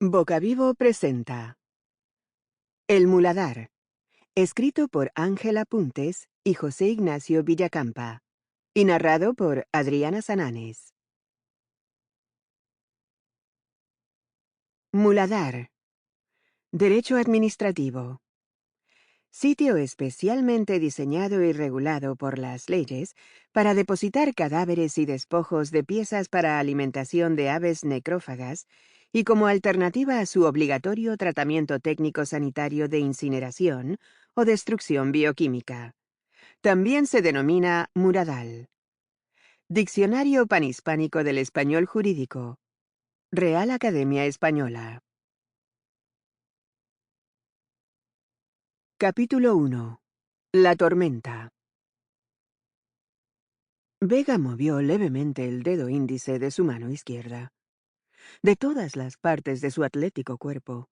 Bocavivo presenta El Muladar, escrito por Ángela Puntes y José Ignacio Villacampa, y narrado por Adriana Sananes. Muladar. Derecho administrativo. Sitio especialmente diseñado y regulado por las leyes para depositar cadáveres y despojos de piezas para alimentación de aves necrófagas y como alternativa a su obligatorio tratamiento técnico sanitario de incineración o destrucción bioquímica. También se denomina muradal. Diccionario Panhispánico del Español Jurídico. Real Academia Española. Capítulo 1. La tormenta. Vega movió levemente el dedo índice de su mano izquierda. De todas las partes de su atlético cuerpo,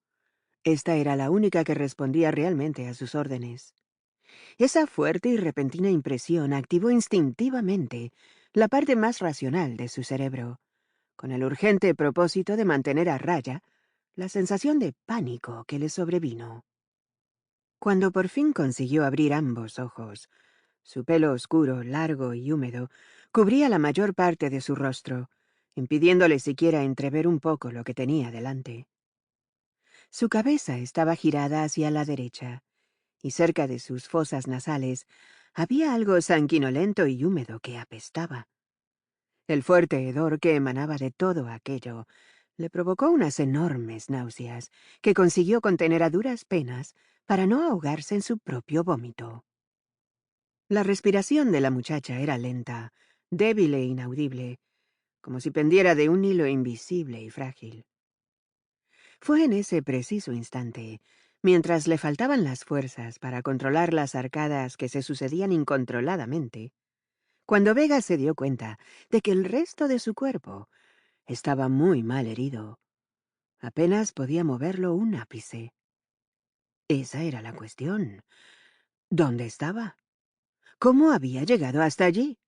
esta era la única que respondía realmente a sus órdenes. Esa fuerte y repentina impresión activó instintivamente la parte más racional de su cerebro, con el urgente propósito de mantener a raya la sensación de pánico que le sobrevino. Cuando por fin consiguió abrir ambos ojos, su pelo oscuro, largo y húmedo cubría la mayor parte de su rostro, impidiéndole siquiera entrever un poco lo que tenía delante. Su cabeza estaba girada hacia la derecha, y cerca de sus fosas nasales había algo sanguinolento y húmedo que apestaba. El fuerte hedor que emanaba de todo aquello le provocó unas enormes náuseas que consiguió contener a duras penas para no ahogarse en su propio vómito. La respiración de la muchacha era lenta, débil e inaudible, como si pendiera de un hilo invisible y frágil. Fue en ese preciso instante, mientras le faltaban las fuerzas para controlar las arcadas que se sucedían incontroladamente, cuando Vega se dio cuenta de que el resto de su cuerpo estaba muy mal herido. Apenas podía moverlo un ápice. Esa era la cuestión. ¿Dónde estaba? ¿Cómo había llegado hasta allí?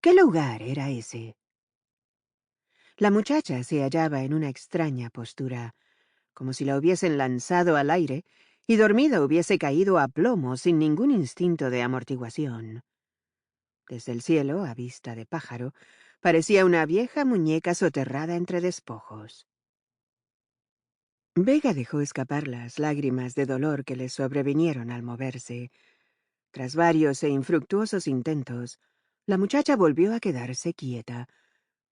¿Qué lugar era ese? La muchacha se hallaba en una extraña postura, como si la hubiesen lanzado al aire y dormida hubiese caído a plomo sin ningún instinto de amortiguación. Desde el cielo, a vista de pájaro, parecía una vieja muñeca soterrada entre despojos. Vega dejó escapar las lágrimas de dolor que le sobrevinieron al moverse. Tras varios e infructuosos intentos, la muchacha volvió a quedarse quieta,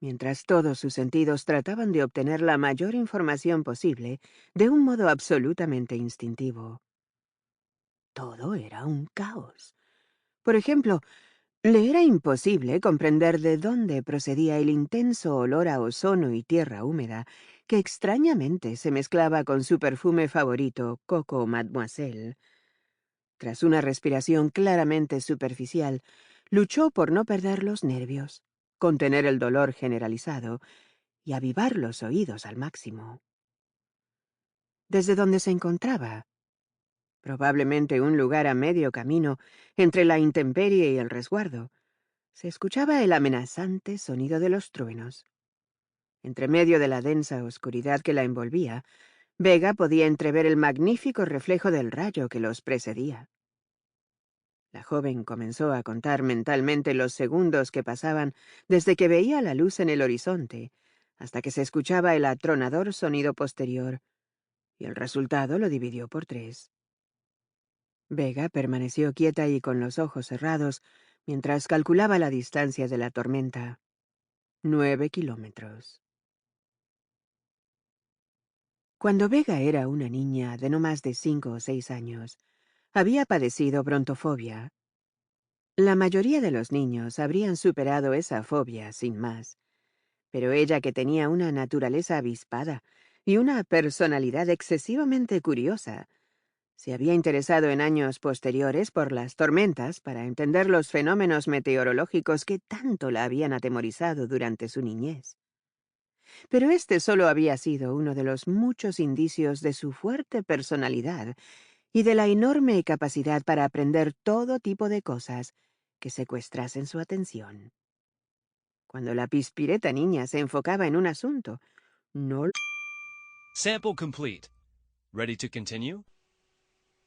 mientras todos sus sentidos trataban de obtener la mayor información posible de un modo absolutamente instintivo. Todo era un caos. Por ejemplo, le era imposible comprender de dónde procedía el intenso olor a ozono y tierra húmeda que extrañamente se mezclaba con su perfume favorito, Coco Mademoiselle. Tras una respiración claramente superficial, luchó por no perder los nervios, contener el dolor generalizado y avivar los oídos al máximo. Desde donde se encontraba, probablemente un lugar a medio camino entre la intemperie y el resguardo, se escuchaba el amenazante sonido de los truenos. Entre medio de la densa oscuridad que la envolvía, Vega podía entrever el magnífico reflejo del rayo que los precedía. La joven comenzó a contar mentalmente los segundos que pasaban desde que veía la luz en el horizonte hasta que se escuchaba el atronador sonido posterior, y el resultado lo dividió por 3. Vega permaneció quieta y con los ojos cerrados mientras calculaba la distancia de la tormenta. 9 kilómetros. Cuando Vega era una niña de no más de 5 o 6 años, había padecido brontofobia. La mayoría de los niños habrían superado esa fobia sin más, pero ella, que tenía una naturaleza avispada y una personalidad excesivamente curiosa, se había interesado en años posteriores por las tormentas para entender los fenómenos meteorológicos que tanto la habían atemorizado durante su niñez. Pero este solo había sido uno de los muchos indicios de su fuerte personalidad y de la enorme capacidad para aprender todo tipo de cosas que secuestrasen su atención. Cuando la pispireta niña se enfocaba en un asunto, no Sample complete. Ready to continue?